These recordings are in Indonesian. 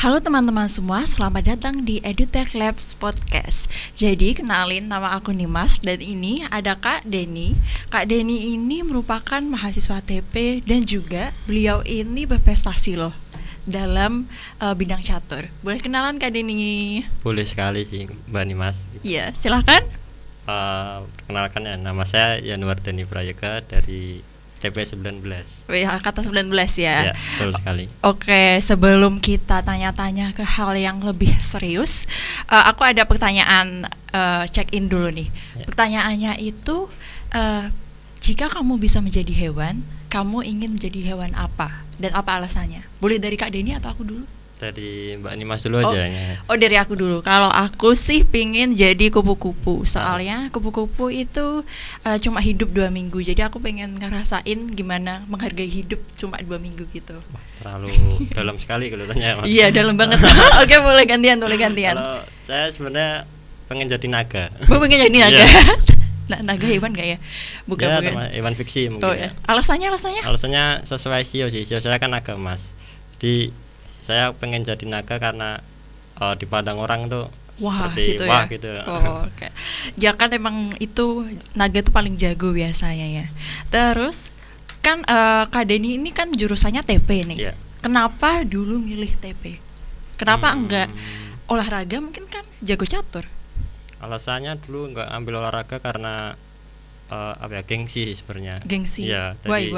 Halo teman-teman semua, selamat datang di EduTech Labs Podcast. Jadi kenalin, nama aku Nimas dan ini ada Kak Denny. Kak Denny ini merupakan mahasiswa TP dan juga beliau ini berprestasi loh dalam bidang catur. Boleh kenalan Kak Denny? Boleh sekali sih Mbak Nimas. Iya, silahkan. Perkenalkan ya, nama saya Yanuar Denny Prayoga dari TP 19. Ya, kata 19 ya. Ya, betul sekali. Oke, sebelum kita tanya-tanya ke hal yang lebih serius, aku ada pertanyaan check in dulu nih. Ya. Pertanyaannya itu, jika kamu bisa menjadi hewan, kamu ingin menjadi hewan apa? Dan apa alasannya? Boleh dari Kak Denny atau aku dulu? Dari Mbak Nimas dulu aja ya. Oh, dari aku dulu. Kalau aku sih pingin jadi kupu-kupu. Soalnya kupu-kupu itu cuma hidup 2 minggu. Jadi aku pengen ngerasain gimana menghargai hidup cuma 2 minggu gitu. Terlalu dalam sekali kelihatannya. Iya, dalam banget. Oke, boleh gantian. Kalau saya sebenarnya pengen jadi naga. Pengen jadi naga. Iya. Naga hewan gak ya? Bukan. Hewan fiksi mungkin. Ya. Alasannya? Alasannya sesuai sio sih. Sio saya kan naga emas. Jadi saya pengen jadi naga karena dipandang orang tuh seperti gitu wah ya? gitu. Oke. Ya kan emang itu naga tuh paling jago biasanya ya. Terus kan Kak Denny ini kan jurusannya TP nih. Yeah. Kenapa dulu milih TP? Kenapa enggak olahraga, mungkin kan jago catur? Alasannya dulu enggak ambil olahraga karena gengsi sih sebenarnya. Gengsi. Ya, Why?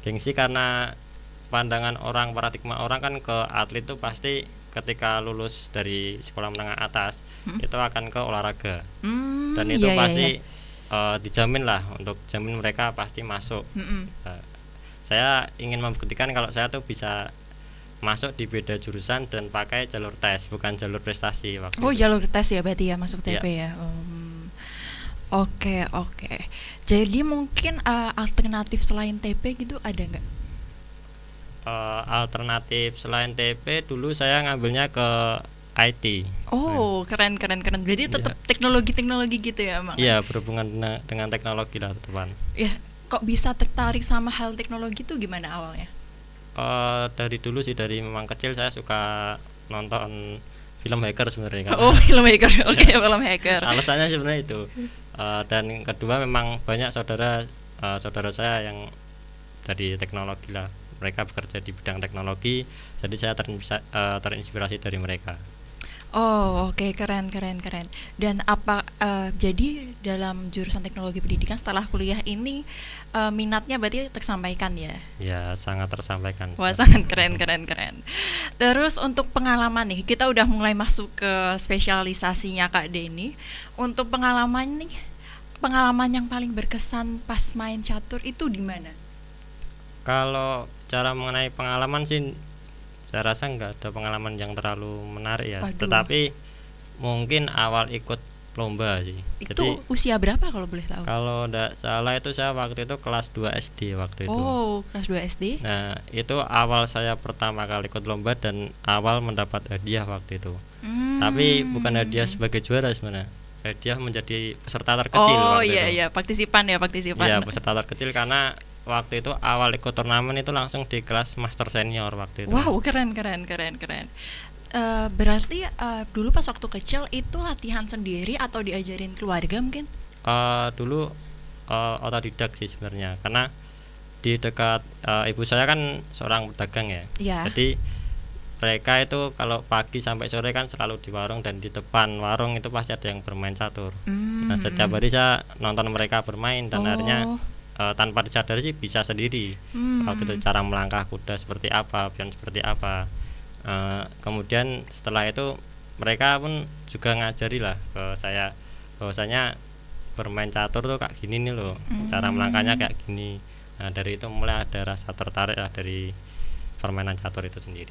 Gengsi karena pandangan orang, paradigma orang kan ke atlet tuh pasti ketika lulus dari sekolah menengah atas itu akan ke olahraga. Dan itu pasti dijamin lah, untuk jamin mereka pasti masuk. Saya ingin membuktikan kalau saya tuh bisa masuk di beda jurusan dan pakai jalur tes, bukan jalur prestasi waktu itu. Jalur tes ya berarti ya masuk TP ya. Oke. Jadi mungkin alternatif selain TP gitu ada nggak? Alternatif selain TP dulu saya ngambilnya ke IT. Keren. Jadi tetap teknologi gitu ya, Bang? Iya, berhubungan dengan teknologi lah teman. Ya, kok bisa tertarik sama hal teknologi itu gimana awalnya? Dari dulu sih, dari memang kecil saya suka nonton film hacker sebenarnya kan. Film hacker. Oke, film hacker. Alasannya sebenarnya itu. Dan yang kedua memang banyak saudara saya yang dari teknologi lah. Mereka bekerja di bidang teknologi, jadi saya terinspirasi dari mereka. Oke, keren. Dan apa jadi dalam jurusan teknologi pendidikan setelah kuliah ini minatnya berarti tersampaikan ya? Ya, sangat tersampaikan. Wah, sangat keren. Terus untuk pengalaman nih, kita udah mulai masuk ke spesialisasinya Kak Denny. Untuk pengalaman yang paling berkesan pas main catur itu di mana? Kalau cara mengenai pengalaman sih, saya rasa nggak ada pengalaman yang terlalu menarik ya. Waduh. Tetapi mungkin awal ikut lomba sih. Itu jadi, usia berapa kalau boleh tahu? Kalau nggak salah itu saya waktu itu kelas 2 SD waktu itu. Kelas 2 SD. Nah, itu awal saya pertama kali ikut lomba dan awal mendapat hadiah waktu itu. Tapi bukan hadiah sebagai juara sebenarnya. Hadiah menjadi peserta terkecil waktu itu. Iya, partisipan. Iya, peserta terkecil karena waktu itu awal ikut turnamen itu langsung di kelas master senior waktu itu. Wow, keren. Berarti dulu pas waktu kecil itu latihan sendiri atau diajarin keluarga mungkin? Dulu otodidak sih sebenarnya, karena di dekat ibu saya kan seorang pedagang ya. Jadi mereka itu kalau pagi sampai sore kan selalu di warung, dan di depan warung itu pasti ada yang bermain catur. Nah, setiap hari saya nonton mereka bermain dan akhirnya tanpa disadari sih bisa sendiri. Waktu itu cara melangkah kuda seperti apa, pion seperti apa. Kemudian setelah itu mereka pun juga ngajari lah ke saya bahwasanya bermain catur tuh kayak gini nih loh, cara melangkahnya kayak gini. Nah, dari itu mulai ada rasa tertarik lah dari permainan catur itu sendiri.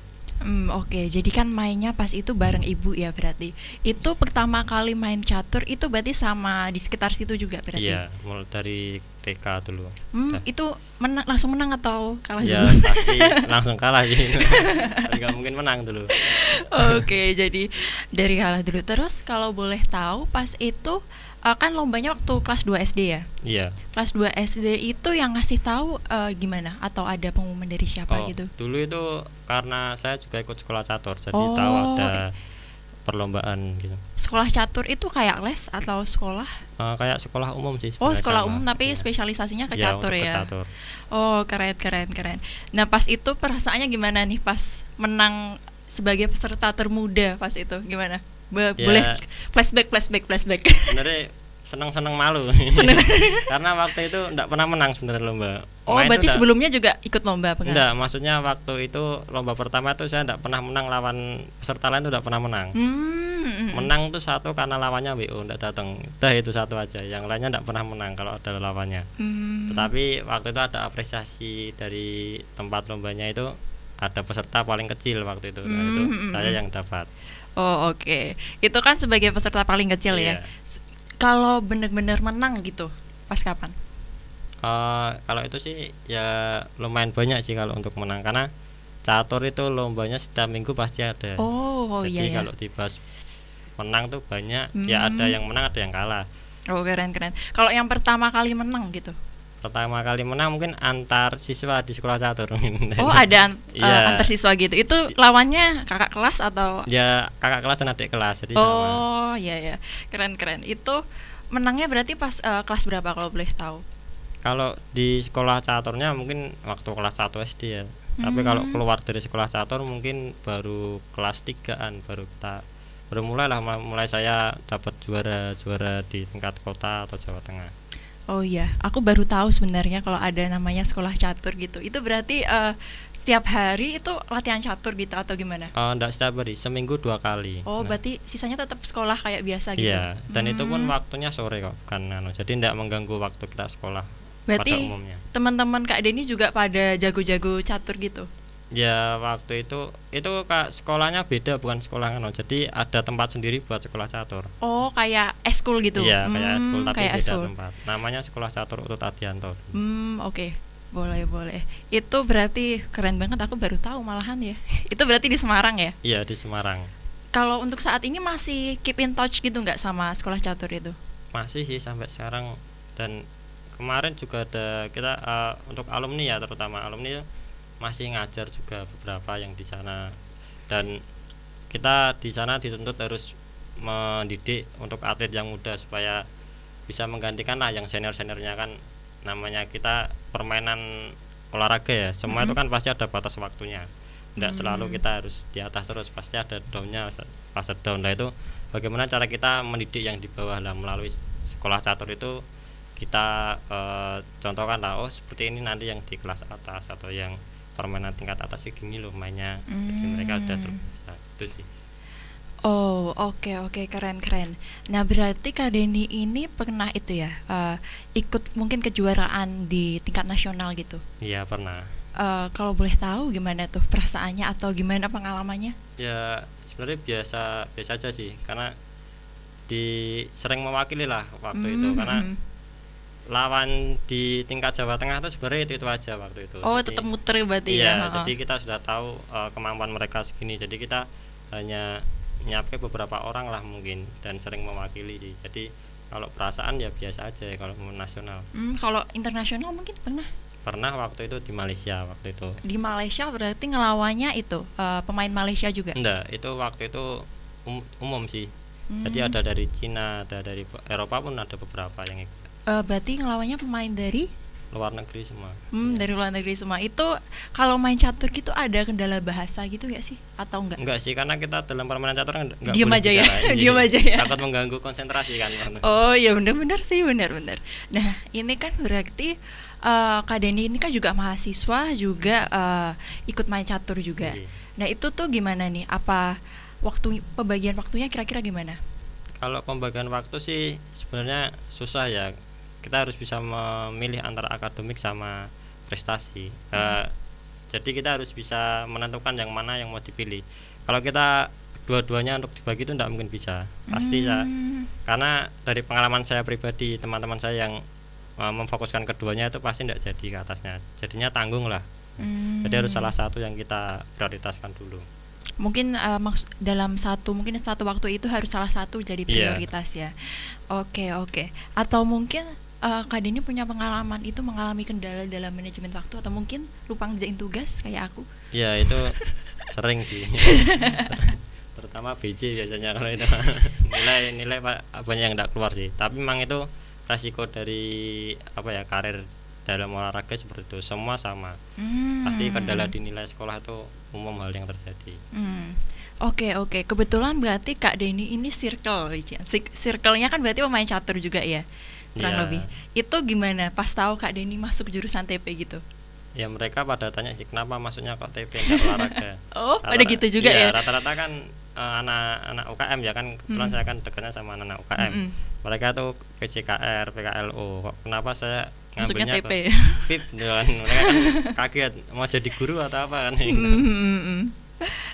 Oke, jadi kan mainnya pas itu bareng ibu ya berarti. Itu pertama kali main catur itu berarti sama di sekitar situ juga berarti? Iya, mulai dari TK dulu. Itu langsung menang atau kalah dulu? Ya pasti langsung kalah sih. Nggak mungkin menang dulu. Oke, jadi dari kalah dulu. Terus kalau boleh tahu pas itu kan lombanya waktu kelas 2 SD ya? Iya. Kelas 2 SD itu yang ngasih tahu gimana? Atau ada pengumuman dari siapa gitu? Dulu itu karena saya juga ikut sekolah catur, jadi tahu ada perlombaan gitu. Sekolah catur itu kayak les atau sekolah? Kayak sekolah umum sih. Sekolah umum tapi spesialisasinya ke catur ya. Catur. Keren. Nah, pas itu perasaannya gimana nih pas menang sebagai peserta termuda pas itu? Gimana? Boleh flashback. Sebenarnya senang malu. Karena waktu itu enggak pernah menang sebenarnya lomba. Berarti sebelumnya juga ikut lomba apa enggak? Enggak, maksudnya waktu itu lomba pertama itu saya enggak pernah menang, lawan peserta lain itu enggak pernah menang. Menang tuh satu karena lawannya WO enggak datang. Itu satu aja. Yang lainnya enggak pernah menang kalau ada lawannya. Tetapi waktu itu ada apresiasi dari tempat lombanya, itu ada peserta paling kecil waktu itu. Nah, itu saya yang dapat. Oke. Itu kan sebagai peserta paling kecil ya. Kalau benar-benar menang gitu, pas kapan? Kalau itu sih ya lumayan banyak sih kalau untuk menang, karena catur itu lombanya setiap minggu pasti ada. Jadi kalau dibahas menang tuh banyak, ya ada yang menang ada yang kalah. Keren. Kalau yang pertama kali menang gitu? Pertama kali menang mungkin antar siswa di sekolah catur. Ada antar siswa gitu. Itu lawannya kakak kelas atau? Ya kakak kelas dan adik kelas, jadi sama. Iya. Keren. Itu menangnya berarti pas kelas berapa kalau boleh tahu? Kalau di sekolah caturnya mungkin waktu kelas 1 SD ya. Tapi kalau keluar dari sekolah catur mungkin baru kelas 3-an baru mulai saya dapat juara di tingkat kota atau Jawa Tengah. Oh iya, aku baru tahu sebenarnya kalau ada namanya sekolah catur gitu. Itu berarti setiap hari itu latihan catur gitu atau gimana? Enggak setiap hari, seminggu 2 kali. Berarti sisanya tetap sekolah kayak biasa gitu? Iya, dan itu pun waktunya sore kok, kan jadi enggak mengganggu waktu kita sekolah. Berarti pada umumnya teman-teman Kak Denny juga pada jago-jago catur gitu? Ya waktu itu Kak, sekolahnya beda, bukan sekolah jadi ada tempat sendiri buat sekolah catur. Kayak eskul gitu? Iya, kayak eskul tapi kayak beda tempat. Namanya Sekolah Catur Utut Adianto. Oke. Boleh. Itu berarti keren banget, aku baru tahu malahan ya. Itu berarti di Semarang ya? Iya, di Semarang. Kalau untuk saat ini masih keep in touch gitu nggak sama sekolah catur itu? Masih sih sampai sekarang, dan kemarin juga ada kita untuk alumni ya, terutama alumni masih ngajar juga beberapa yang di sana, dan kita di sana dituntut harus mendidik untuk atlet yang muda supaya bisa menggantikan lah yang seniornya kan. Namanya kita permainan olahraga ya, semua itu kan pasti ada batas waktunya. Tidak selalu kita harus di atas terus, pasti ada downnya, fase down. Nah itu bagaimana cara kita mendidik yang di bawah lah, melalui sekolah catur itu kita contohkan lah, seperti ini nanti yang di kelas atas atau yang permainan tingkat atas gini loh mainnya. Jadi mereka udah terbiasa itu sih. Oke, keren. Nah berarti Kak Denny ini pernah itu ya, ikut mungkin kejuaraan di tingkat nasional gitu? Iya pernah. Kalau boleh tahu gimana tuh perasaannya atau gimana pengalamannya? Ya sebenarnya biasa aja sih, karena sering mewakili lah waktu itu, karena lawan di tingkat Jawa Tengah itu sebenarnya itu aja waktu itu. Tetap muter berarti ya. Jadi kita sudah tahu kemampuan mereka segini, jadi kita hanya nyiapin beberapa orang lah mungkin, dan sering mewakili sih. Jadi kalau perasaan ya biasa aja kalau nasional. Kalau internasional mungkin pernah waktu itu di Malaysia waktu itu. Di Malaysia berarti ngelawannya itu pemain Malaysia juga? Enggak, itu waktu itu umum sih. Jadi ada dari Cina, ada dari Eropa pun ada beberapa yang ikut. Berarti ngelawannya pemain dari luar negeri semua. Dari luar negeri semua. Itu kalau main catur gitu ada kendala bahasa gitu ya sih atau enggak? Enggak sih, karena kita dalam permainan catur enggak diam aja ya. Diam aja ya. Takut mengganggu konsentrasi kan. Ya benar sih, benar. Nah, ini kan berarti Kak Denny ini kan juga mahasiswa juga ikut main catur juga. Nah, itu tuh gimana nih? Apa pembagian waktunya kira-kira gimana? Kalau pembagian waktu sih sebenarnya susah ya. Kita harus bisa memilih antara akademik sama prestasi. Jadi kita harus bisa menentukan yang mana yang mau dipilih. Kalau kita dua-duanya untuk dibagi itu tidak mungkin bisa, pasti ya. Karena dari pengalaman saya pribadi, teman-teman saya yang memfokuskan keduanya itu pasti tidak jadi ke atasnya. Jadinya tanggung lah. Jadi harus salah satu yang kita prioritaskan dulu. Mungkin dalam mungkin satu waktu itu harus salah satu jadi prioritas ya. Oke. Atau mungkin Kak Denny punya pengalaman itu mengalami kendala dalam manajemen waktu atau mungkin lupa ngerjain tugas kayak aku? Ya itu sering sih. Terutama BC biasanya kalau itu nilai banyak yang tidak keluar sih. Tapi memang itu resiko dari karir dalam olahraga seperti itu, semua sama. Pasti kendala di nilai sekolah itu umum hal yang terjadi. Oke. Kebetulan berarti Kak Denny ini circle-nya kan berarti pemain catur juga ya, kurang lebih. Itu gimana pas tahu Kak Denny masuk jurusan TP gitu? Ya mereka pada tanya sih kenapa masuknya kok TP enggak olahraga. Pada gitu juga ya. Rata-rata kan anak UKM ya kan, kebetulan saya kan dekatnya sama anak UKM. Mereka tuh PCKR, PKLO. Kok kenapa saya ngambilnya TP? VIP kan. Mereka kan kaget mau jadi guru atau apa kan.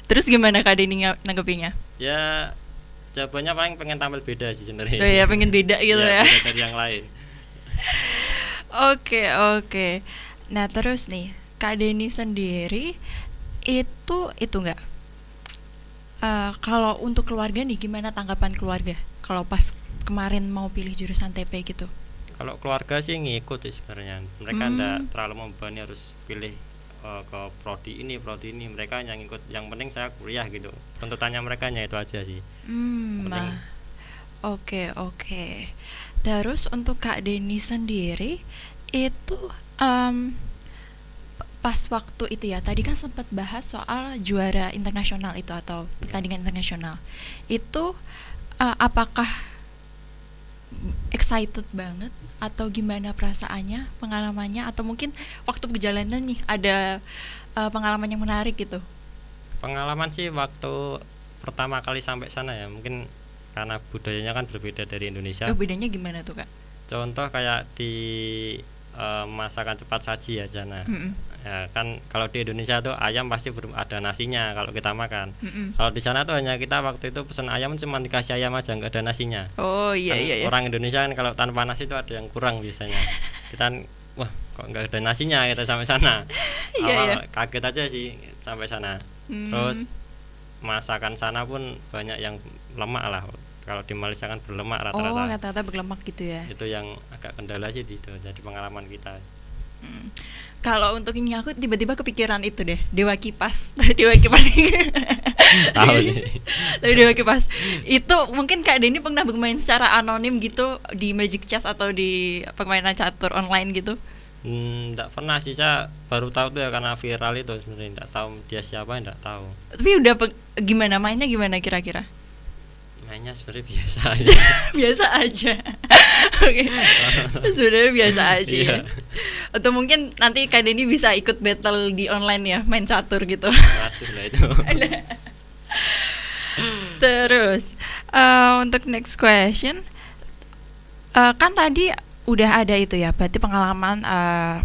Terus gimana Kak Denny nanggepinnya? Ya jawabannya paling pengen tampil beda sih sebenarnya. Ya pengen beda gitu ya. Beda dari yang lain. Oke. Nah terus nih Kak Denny sendiri itu enggak kalau untuk keluarga nih, gimana tanggapan keluarga kalau pas kemarin mau pilih jurusan TP gitu? Kalau keluarga sih ngikut sih sebenarnya. Mereka enggak terlalu membebani harus pilih ke prodi ini. Mereka yang ngikut, yang penting saya kuliah gitu. Tuntutannya mereka hanya itu aja sih. Oke. Terus untuk Kak Denny sendiri itu pas waktu itu ya, tadi kan sempat bahas soal juara internasional itu atau pertandingan internasional itu, apakah excited banget atau gimana perasaannya, pengalamannya, atau mungkin waktu perjalanan nih ada pengalaman yang menarik gitu? Pengalaman sih waktu pertama kali sampai sana ya, mungkin karena budayanya kan berbeda dari Indonesia. Bedanya gimana tuh Kak? Contoh kayak di masakan cepat saji ya sana. Ya kan kalau di Indonesia tuh ayam pasti ada nasinya kalau kita makan. Kalau di sana tuh hanya kita waktu itu pesan ayam cuma dikasih ayam aja, nggak ada nasinya. Iya. Orang Indonesia kan kalau tanpa nasi itu ada yang kurang biasanya. Kita wah kok nggak ada nasinya kita sampai sana. Awal kaget aja sih sampai sana. Terus masakan sana pun banyak yang lemak lah. Kalau di Malaysia kan berlemak rata-rata. Rata-rata berlemak gitu ya. Itu yang agak kendala sih itu, jadi pengalaman kita. Kalau untuk ini aku tiba-tiba kepikiran itu deh, Dewa Kipas. Dewa Kipas. Tahu nih. Tapi Dewa Kipas itu mungkin Kak Denny pernah bermain secara anonim gitu di Magic Chess atau di permainan catur online gitu? Enggak pernah sih, saya baru tahu tuh ya karena viral itu sebenarnya. Enggak tahu dia siapa, enggak tahu. Tapi udah gimana mainnya, gimana kira-kira? Mainnya sebenarnya biasa aja. Biasa aja. Oke. Sebenarnya biasa aja. Ya. Atau mungkin nanti Kak Denny bisa ikut battle di online ya, main catur gitu. Catur lah itu. Terus untuk next question, kan tadi udah ada itu ya, berarti pengalaman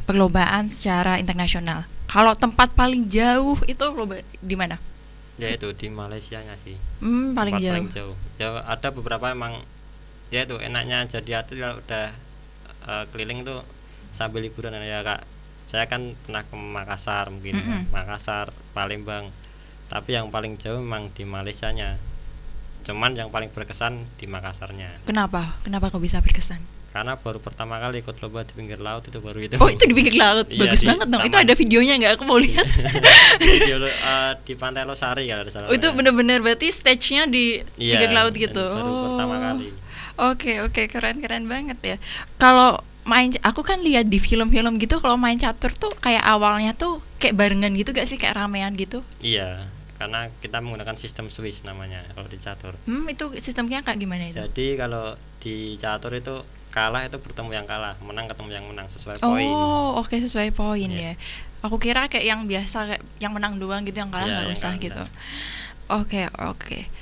perlombaan secara internasional. Kalau tempat paling jauh itu lomba di mana? Ya itu di Malaysianya sih. Paling jauh. Ya ada beberapa emang ya itu enaknya jadi atlet kalau udah keliling tuh sambil liburan ya Kak. Saya kan pernah ke Makassar mungkin, Makassar, Palembang. Tapi yang paling jauh memang di Malaysianya. Cuman yang paling berkesan di Makassarnya. Kenapa kok bisa berkesan? Karena baru pertama kali ikut lomba di pinggir laut itu baru itu. Oh itu di pinggir laut, bagus banget dong. Itu ada videonya nggak? Aku mau lihat. Video di Pantai Losari kalau ada salah. Itu benar-benar berarti stage-nya di pinggir laut gitu. Baru pertama kali. Oke, keren banget ya. Kalau aku kan lihat di film-film gitu, kalau main catur tuh kayak awalnya tuh kayak barengan gitu gak sih, kayak ramean gitu? Iya. Karena kita menggunakan sistem Swiss namanya kalau di catur. Itu sistemnya kayak gimana itu? Jadi kalau di catur itu kalah itu bertemu yang kalah, menang ketemu yang menang sesuai poin. Oke, sesuai poin ya. Aku kira kayak yang biasa kayak yang menang doang gitu, yang kalah nggak usah gitu. Oke.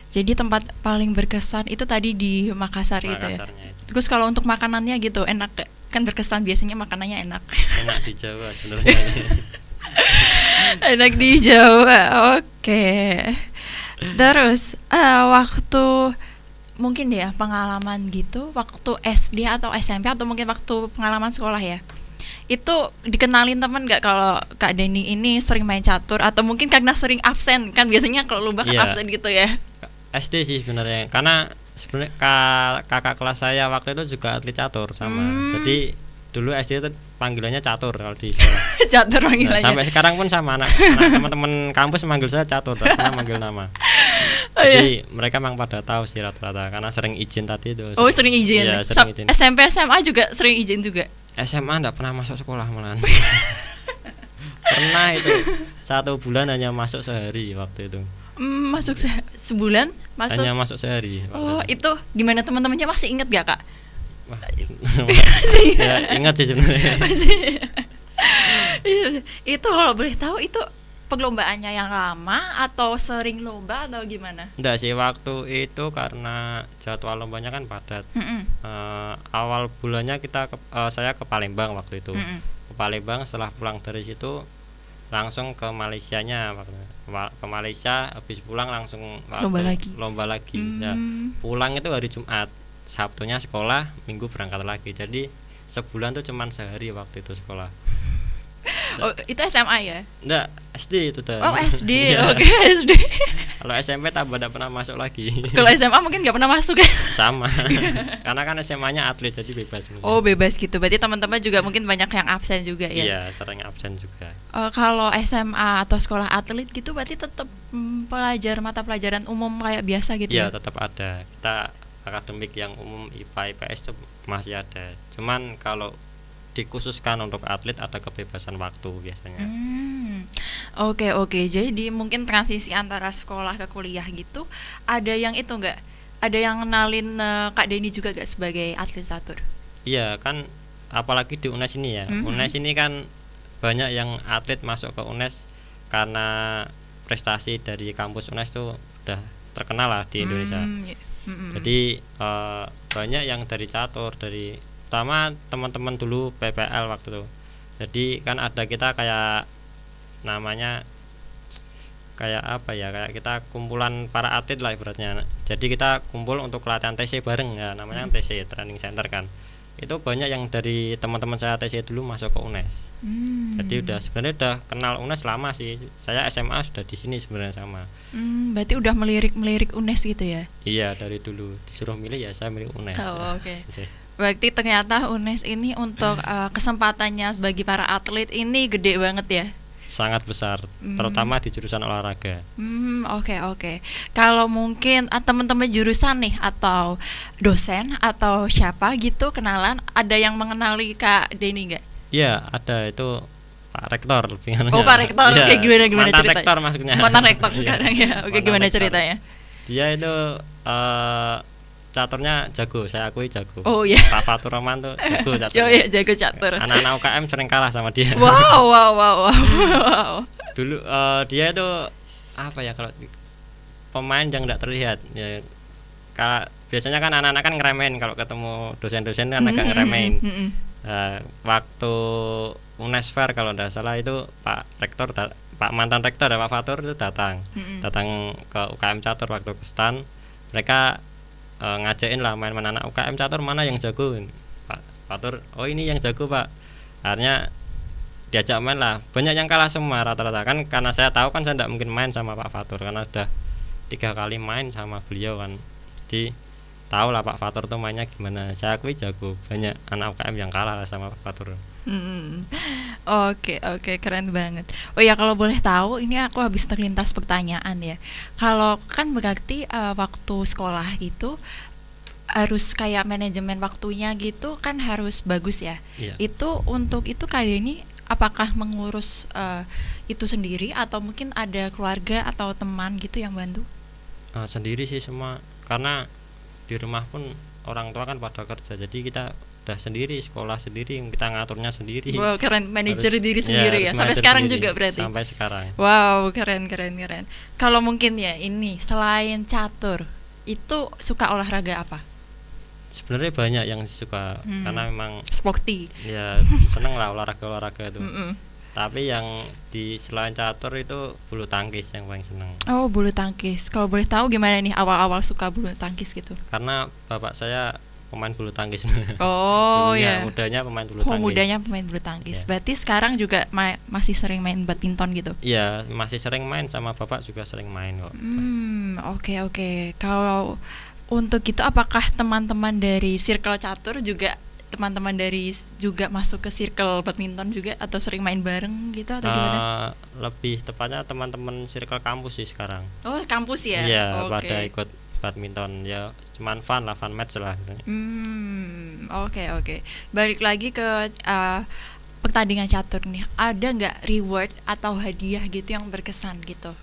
Jadi tempat paling berkesan itu tadi di Makassar itu ya. Terus kalau untuk makanannya gitu enak kan, berkesan biasanya makanannya enak. Enak di Jawa sebenarnya. Enak di Jawa. Oke. Terus waktu mungkin ya pengalaman gitu waktu SD atau SMP atau mungkin waktu pengalaman sekolah ya. itu dikenalin teman nggak kalau Kak Deni ini sering main catur, atau mungkin karena sering absen kan, biasanya kalau lomba kan absen gitu ya? SD sih sebenarnya, karena sebenarnya kakak kelas saya waktu itu juga atlet catur sama. Jadi dulu SD itu panggilannya catur kalau di sekolah. Catur panggilannya. Sampai sekarang pun sama anak teman-teman kampus manggil saya catur, tak pernah manggil nama. Jadi mereka memang pada tahu sih rata-rata karena sering izin tadi itu. Sering izin. Ya, sering izin. SMP SMA juga sering izin juga. SMA enggak pernah masuk sekolah malahan. Pernah itu 1 bulan hanya masuk sehari waktu itu. Masuk sebulan masuk. Hanya masuk sehari. Itu gimana, teman-temannya masih inget gak Kak? Wah, ya ingat sih sebenarnya. Itu kalau boleh tahu itu perlombaannya yang lama atau sering lomba atau gimana? Enggak sih, waktu itu karena jadwal lombanya kan padat. Awal bulannya saya ke Palembang waktu itu. Ke Palembang, setelah pulang dari situ langsung ke Malaysianya, ke Malaysia, habis pulang langsung lomba lagi. Ya, pulang itu hari Jumat, Sabtunya sekolah, Minggu berangkat lagi. Jadi sebulan tuh cuman sehari waktu itu sekolah. Itu SMA ya? Enggak, SD itu tuh. SD. Oke, SD. Kalau SMP tambah enggak pernah masuk lagi. Kalau SMA mungkin enggak pernah masuk ya? Sama. Karena kan SMA-nya atlet jadi bebas. Bebas gitu. Berarti teman-teman juga mungkin banyak yang absen juga ya? Iya, sering absen juga. Kalau SMA atau sekolah atlet gitu berarti tetap mata pelajaran umum kayak biasa gitu ya? Iya, tetap ada. Kita akademik yang umum IPA IPS itu masih ada. Cuman kalau dikhususkan untuk atlet ada kebebasan waktu biasanya. Oke. Jadi mungkin transisi antara sekolah ke kuliah gitu, ada yang itu enggak? Ada yang kenalin Kak Deni juga gak sebagai atlet catur? Iya kan, apalagi di UNES ini ya. UNES ini kan banyak yang atlet masuk ke UNES karena prestasi dari kampus UNES tuh udah terkenal lah di Indonesia. Jadi banyak yang dari catur, dari pertama teman-teman dulu PPL waktu itu. Jadi kan ada kita kayak namanya kayak apa ya, kayak kita kumpulan para atlet lah ibaratnya. Jadi kita kumpul untuk latihan TC bareng ya, namanya TC Training Center kan. Itu banyak yang dari teman-teman saya TC dulu masuk ke UNES. Jadi sebenarnya udah kenal UNES lama sih. Saya SMA sudah di sini sebenarnya sama. Berarti udah melirik UNES gitu ya? Iya, dari dulu disuruh milih ya saya milih UNES. Oke. Berarti ternyata UNES ini untuk kesempatannya bagi para atlet ini gede banget ya? Sangat besar, terutama di jurusan olahraga. Oke. Kalau mungkin teman-teman jurusan nih atau dosen atau siapa gitu kenalan, ada yang mengenali Kak Deni nggak? Iya, ada, itu Pak Rektor lebih. Pak Rektor, ya. Kayak gimana mantan ceritanya? Rektor maksudnya. Mantan Rektor sekarang ya. Oke, gimana ceritanya? Dia itu caturnya jago, saya akui jago. Pak Fatur Rahman tuh jago catur. Jago catur. Anak-anak UKM sering kalah sama dia. Wow. Dulu dia itu apa ya, kalau pemain yang tidak terlihat ya. Kalau biasanya kan anak-anak kan ngeremehin, kalau ketemu dosen-dosen kan agak ngeremehin. Waktu UNES Fair kalau tidak salah itu Pak Rektor, Pak mantan Rektor ya, Pak Fatur itu datang ke UKM catur waktu ke stand. Mereka ngajakin lah main-main anak UKM catur mana yang jago. Pak Fatur, ini yang jago Pak. Akhirnya diajak main lah, banyak yang kalah semua rata-rata kan, karena saya tahu kan saya tidak mungkin main sama Pak Fatur karena udah 3 kali main sama beliau kan. Jadi tahu lah Pak Fatur tuh mainnya gimana. Saya akui jago, banyak anak UKM yang kalah sama Pak Fatur. Oke, keren banget. Kalau boleh tahu, ini aku habis terlintas pertanyaan ya. Kalau kan berarti waktu sekolah itu harus kayak manajemen waktunya gitu kan harus bagus ya. Itu untuk itu Kak Deni apakah mengurus itu sendiri atau mungkin ada keluarga atau teman gitu yang bantu? Sendiri sih semua, karena di rumah pun orang tua kan pada kerja, jadi kita udah sendiri, sekolah sendiri, kita ngaturnya sendiri. Wow, keren, manajer diri sendiri ya. Sampai sekarang juga berarti. Sampai sekarang. Wow, keren. Kalau mungkin ya ini selain catur, itu suka olahraga apa? Sebenarnya banyak yang suka, karena memang sporty. Ya, seneng lah olahraga itu. Tapi yang di selain catur itu bulu tangkis yang paling seneng. Bulu tangkis. Kalau boleh tahu gimana nih awal-awal suka bulu tangkis gitu? Karena bapak saya pemain bulu tangkis. Oh ya. ya. Mudanya pemain bulu tangkis. Mudanya pemain bulu tangkis. Berarti sekarang juga masih sering main badminton gitu? Iya, masih sering main, sama bapak juga sering main kok. Oke. Kalau untuk itu apakah teman-teman dari circle catur juga teman-teman dari juga masuk ke circle badminton juga atau sering main bareng gitu atau gimana? Lebih tepatnya teman-teman circle kampus sih sekarang. Oh, kampus ya? Iya, pada ikut badminton ya, cuman fun match lah. Oke. Balik lagi ke pertandingan catur nih. Ada nggak reward atau hadiah gitu yang berkesan gitu?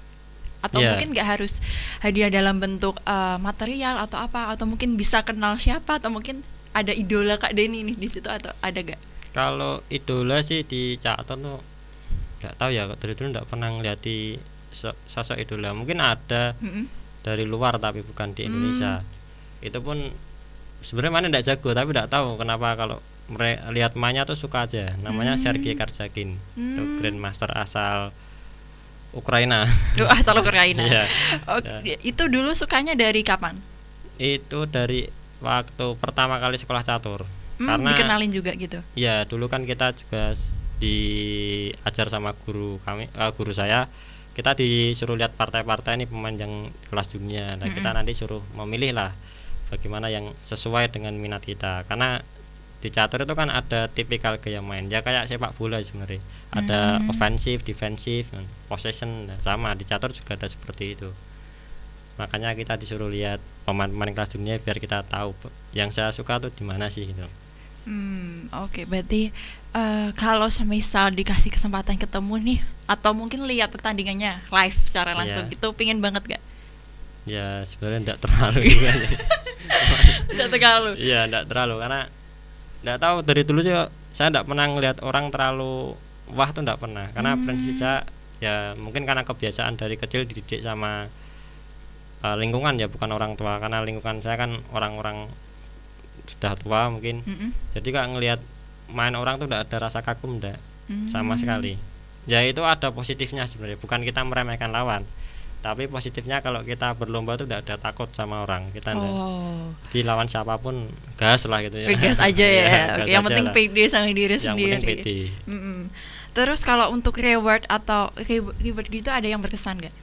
Atau mungkin nggak harus hadiah dalam bentuk material atau apa, atau mungkin bisa kenal siapa, atau mungkin ada idola Kak Denny nih di situ, atau ada gak? Kalau idola sih di catur tuh nggak tahu ya, dari dulu nggak pernah ngeliat di sosok idola. Mungkin ada dari luar tapi bukan di Indonesia. Itu pun sebenarnya mana nggak jago, tapi nggak tahu kenapa kalau lihat mainnya tuh suka aja. Namanya Sergei Karjakin, itu grandmaster asal Ukraina. Asal Ukraina. Itu dulu sukanya dari kapan? Itu dari waktu pertama kali sekolah catur. Karena dikenalin juga gitu. Ya, dulu kan kita juga diajar sama guru saya. Kita disuruh lihat partai-partai ini pemain yang kelas dunia. Nah, kita nanti suruh memilih lah bagaimana yang sesuai dengan minat kita. Karena di catur itu kan ada tipikal gaya main. Ya kayak sepak bola sebenarnya. Ada offensive, defensive, possession. Nah, sama di catur juga ada seperti itu. Makanya kita disuruh lihat pemain-pemain kelas dunia biar kita tahu yang saya suka tuh di mana sih gitu. Oke, berarti kalau semisal dikasih kesempatan ketemu nih, atau mungkin lihat pertandingannya live secara langsung gitu, pingin banget gak? Ya sebenarnya enggak terlalu juga. Enggak terlalu. Iya, enggak terlalu, karena enggak tahu, dari dulu sih saya enggak pernah ngelihat orang terlalu wah tuh, enggak pernah. Karena prinsipnya ya mungkin karena kebiasaan dari kecil dididik sama lingkungan ya, bukan orang tua. Karena lingkungan saya kan orang-orang sudah tua mungkin. Jadi kalau ngelihat main orang tuh tidak ada rasa kagum, enggak sama sekali. Ya itu ada positifnya sebenarnya, bukan kita meremehkan lawan, tapi positifnya kalau kita berlomba tuh tidak ada takut sama orang. Kita di lawan siapapun gas lah gitu ya. Gas aja ya. Gas yang aja penting lah. pede sama diri sendiri. Yang penting pede. Terus kalau untuk reward atau reward gitu ada yang berkesan gak?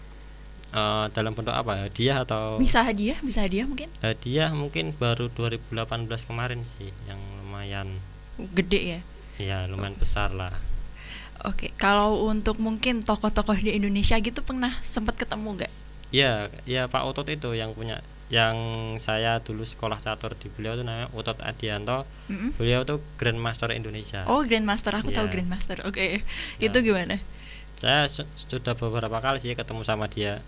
Dalam bentuk apa? Hadiah atau? Bisa hadiah mungkin? Hadiah mungkin baru 2018 kemarin sih, yang lumayan gede ya? Iya, lumayan besar lah. Oke, kalau untuk mungkin tokoh-tokoh di Indonesia gitu pernah sempat ketemu gak? Ya Pak Utot itu yang punya, yang saya dulu sekolah catur di beliau itu namanya Utot Adianto. Beliau tuh Grandmaster Indonesia. Oh, Grandmaster, aku tahu Grandmaster. Oke. Itu gimana? Saya sudah beberapa kali sih ketemu sama dia,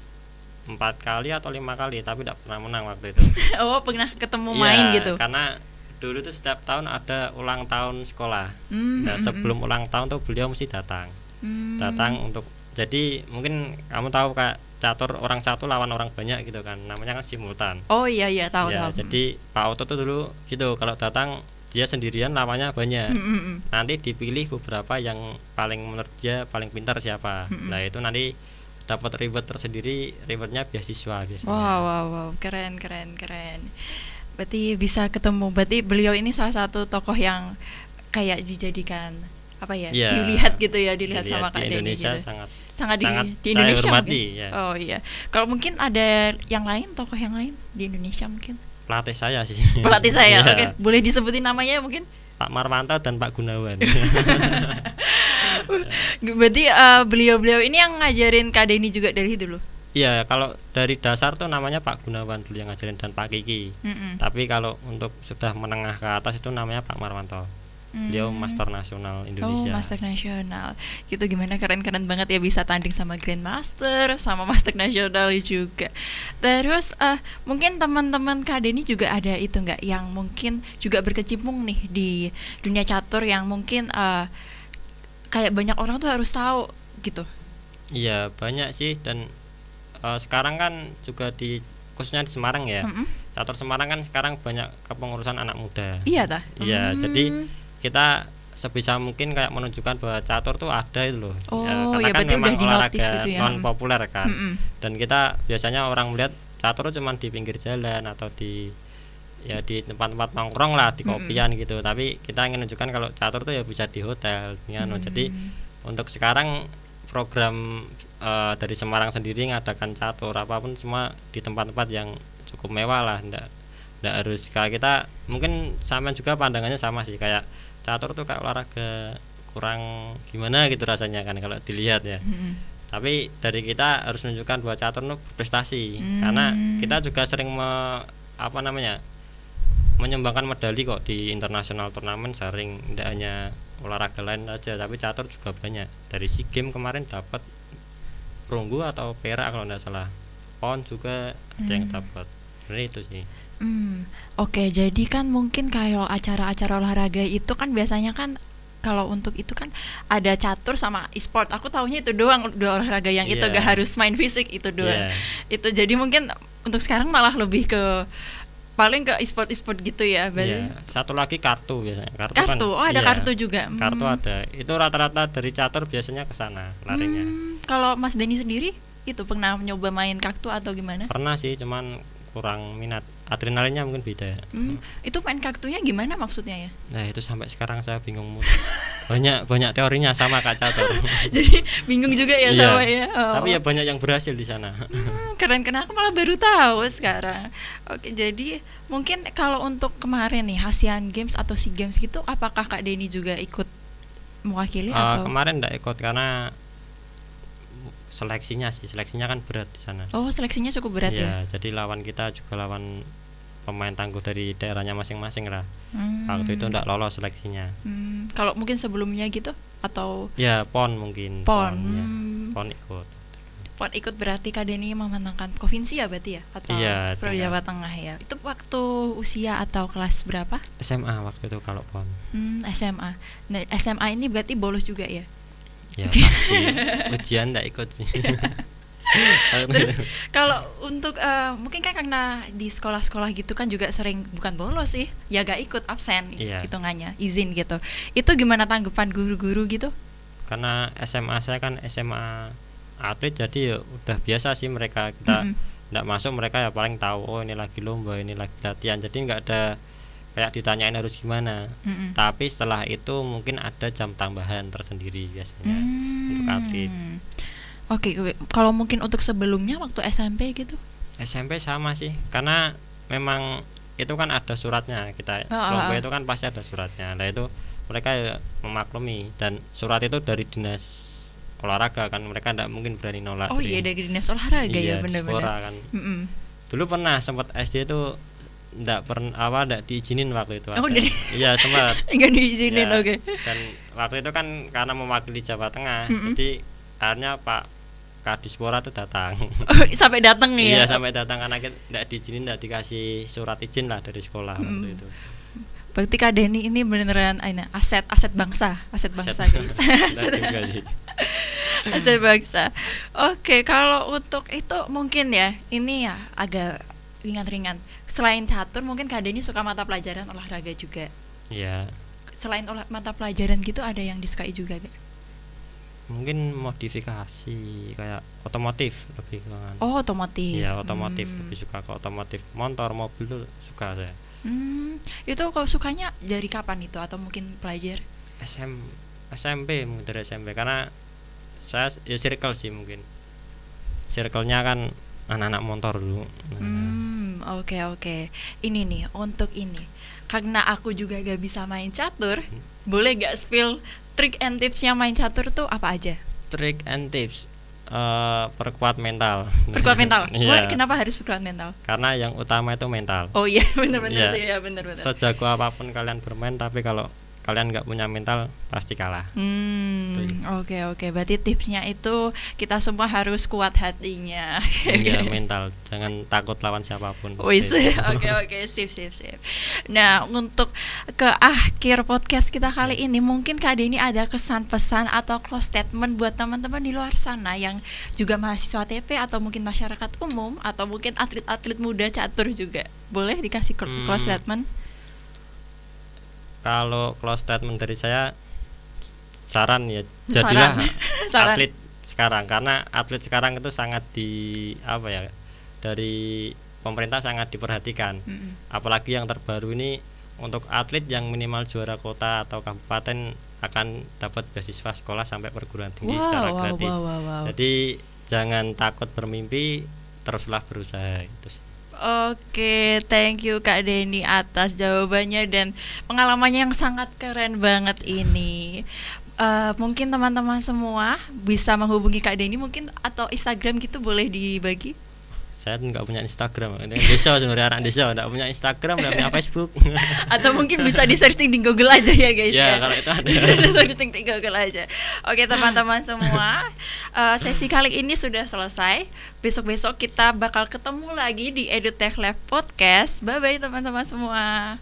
4 kali atau 5 kali, tapi tidak pernah menang waktu itu. Oh, pernah ketemu main gitu? Karena dulu tuh setiap tahun ada ulang tahun sekolah. Nah, sebelum ulang tahun tuh beliau mesti datang untuk, jadi mungkin kamu tahu Kak, catur orang satu lawan orang banyak gitu kan, namanya kan simultan. Oh iya tahu. Jadi Pak Oto tuh dulu gitu, kalau datang dia sendirian lawannya banyak. Nanti dipilih beberapa yang paling, menurut dia paling pintar siapa. Nah itu nanti dapat reward tersendiri, rewardnya beasiswa biasanya. Wow, keren. Berarti bisa ketemu, berarti beliau ini salah satu tokoh yang kayak dijadikan apa ya, dilihat sama Kak Denny gitu. sangat di Indonesia hormati, mungkin. Oh iya. Kalau mungkin ada yang lain, tokoh yang lain di Indonesia mungkin. Pelatih saya sih. Pelatih saya. Oke. Boleh disebutin namanya mungkin? Pak Marwanto dan Pak Gunawan. Berarti beliau-beliau ini yang ngajarin Kak Denny juga dari dulu? Iya, kalau dari dasar tuh namanya Pak Gunawan dulu yang ngajarin, dan Pak Kiki. Tapi kalau untuk sudah menengah ke atas itu namanya Pak Marwanto. Beliau Master Nasional Indonesia. Oh, Master Nasional. Gitu, gimana, keren-keren banget ya bisa tanding sama Grandmaster, sama Master Nasional juga. Terus mungkin teman-teman Kak Denny juga ada itu enggak yang mungkin juga berkecimpung nih di dunia catur, yang mungkin kayak banyak orang tuh harus tahu gitu? Iya, banyak sih. Dan sekarang kan juga khususnya di Semarang ya. Catur Semarang kan sekarang banyak kepengurusan anak muda. Iya tah? Iya, jadi kita sebisa mungkin kayak menunjukkan bahwa catur tuh ada itu loh. Karena kan memang olahraga gitu ya, non populer kan. Dan kita biasanya orang melihat catur cuma di pinggir jalan atau di ya di tempat-tempat nongkrong lah, di kopian gitu. Tapi kita ingin menunjukkan kalau catur tuh ya bisa di hotel jadi untuk sekarang program dari Semarang sendiri ngadakan catur apapun semua di tempat-tempat yang cukup mewah lah, ndak harus kayak kita. Mungkin sama juga pandangannya sama sih, kayak catur tuh kayak olahraga kurang gimana gitu rasanya kan kalau dilihat ya. Tapi dari kita harus menunjukkan bahwa catur itu prestasi, karena kita juga sering menyumbangkan medali kok di internasional turnamen, sering tidak hanya olahraga lain aja tapi catur juga banyak. Dari SEA Games kemarin dapat perunggu atau perak kalau tidak salah, pon juga ada yang dapat. Jadi itu sih. Oke, jadi kan mungkin kalau acara-acara olahraga itu kan biasanya kan kalau untuk itu kan ada catur sama e-sport. Aku taunya itu doang, dua olahraga yang itu gak harus main fisik, itu doang. Itu jadi mungkin untuk sekarang malah lebih ke paling ke e-sport gitu ya. Satu lagi kartu biasanya. Kartu kan, ada kartu juga. Kartu ada. Itu rata-rata dari catur biasanya ke sana larinya. Kalau Mas Denny sendiri itu pernah nyoba main kartu atau gimana? Pernah sih, cuman kurang minat, adrenalinnya mungkin beda. Itu main kartunya gimana maksudnya ya? Nah itu sampai sekarang saya bingung. banyak teorinya sama Kak catur. Jadi bingung juga ya sama ya. Tapi ya banyak yang berhasil di sana. Keren, aku malah baru tahu sekarang. Oke, jadi mungkin kalau untuk kemarin nih ASEAN Games atau SEA Games gitu, apakah Kak Denny juga ikut mewakili atau? Kemarin enggak ikut karena seleksinya kan berat di sana. Oh, seleksinya cukup berat ya? Jadi lawan kita juga lawan pemain tangguh dari daerahnya masing-masing lah. Waktu itu enggak lolos seleksinya. Kalau mungkin sebelumnya gitu atau? Ya PON mungkin. PON ikut. PON ikut berarti Kak Denny memenangkan provinsi ya berarti ya? Atau Pro Jawa Tengah ya? Itu waktu usia atau kelas berapa? SMA waktu itu kalau PON. SMA. Nah SMA ini berarti bolos juga ya? Ya pasti. Ujian enggak ikut sih. Terus kalau untuk mungkin kan karena di sekolah-sekolah gitu kan juga sering bukan bolos sih, ya gak ikut, absen hitungannya, izin gitu. Itu gimana tanggapan guru-guru gitu? Karena SMA saya kan SMA atlet, jadi ya udah biasa sih mereka. Kita enggak masuk, mereka ya paling tahu oh ini lagi lomba, ini lagi latihan. Jadi enggak ada kayak ditanyain harus gimana. Tapi setelah itu mungkin ada jam tambahan tersendiri biasanya untuk atlet. Oke. Kalau mungkin untuk sebelumnya waktu SMP gitu? SMP sama sih, karena memang itu kan ada suratnya kita. Lomba itu kan pasti ada suratnya. Nah itu mereka ya memaklumi, dan surat itu dari dinas olahraga kan, mereka tidak mungkin berani nolak. Oh iya, dari dinas olahraga ya, benar-benar. Kan. Dulu pernah sempat SD itu enggak diizinin waktu itu. Oh, jadi iya sempat enggak diizinin. Oke. Dan waktu itu kan karena mewakili Jawa Tengah, jadi akhirnya Pak Kadispora itu datang. Sampai datang ya? Iya sampai datang, karena enggak diizinin, enggak dikasih surat izin lah dari sekolah waktu itu. Berarti Kak Denny ini beneran aset bangsa guys. Aset bangsa. Oke, kalau untuk itu mungkin ya ini ya agak ringan-ringan. Selain catur mungkin Kak Denny suka mata pelajaran olahraga juga. Iya. Selain mata pelajaran gitu ada yang disukai juga gak? Mungkin modifikasi kayak otomotif lebih kan. Oh, otomotif. Iya, otomotif lebih suka ke otomotif. Motor, mobil tuh suka saya. Itu kalau sukanya dari kapan itu atau mungkin pelajar? SMP mungkin dari SMP, karena saya ya circle sih mungkin. Circle-nya kan anak-anak motor dulu. Oke. Ini nih untuk ini, karena aku juga gak bisa main catur, boleh gak spill trik and tipsnya main catur tuh apa aja? Trik and tips, perkuat mental. Perkuat mental. Kenapa harus perkuat mental? Karena yang utama itu mental. Oh iya, benar-benar sih ya, benar-benar. Sejago apapun kalian bermain, tapi kalau kalian nggak punya mental pasti kalah. Oke. Berarti tipsnya itu kita semua harus kuat hatinya. Iya, mental. Jangan takut lawan siapapun. Oke, sip. Nah, untuk ke akhir podcast kita kali ini, mungkin Kak Denny ada kesan pesan atau close statement buat teman-teman di luar sana yang juga mahasiswa TP atau mungkin masyarakat umum atau mungkin atlet-atlet muda catur juga. Boleh dikasih close statement? Kalau close statement dari saya, saran ya, jadilah atlet sekarang, karena atlet sekarang itu sangat dari pemerintah sangat diperhatikan. Apalagi yang terbaru ini untuk atlet yang minimal juara kota atau kabupaten akan dapat beasiswa sekolah sampai perguruan tinggi secara gratis. Jadi jangan takut bermimpi, teruslah berusaha itu. Oke, thank you Kak Denny atas jawabannya dan pengalamannya yang sangat keren banget ini. Mungkin teman-teman semua bisa menghubungi Kak Denny mungkin atau Instagram gitu boleh dibagi? Saya nggak punya Instagram, desa sebenarnya anak desa nggak punya Instagram, nggak punya Facebook. Atau mungkin bisa di searching di Google aja ya guys. Ya kalau itu ada. Searching di Google aja. Oke teman-teman semua, sesi kali ini sudah selesai. Besok-besok kita bakal ketemu lagi di EduTech Lab Podcast. Bye bye teman-teman semua.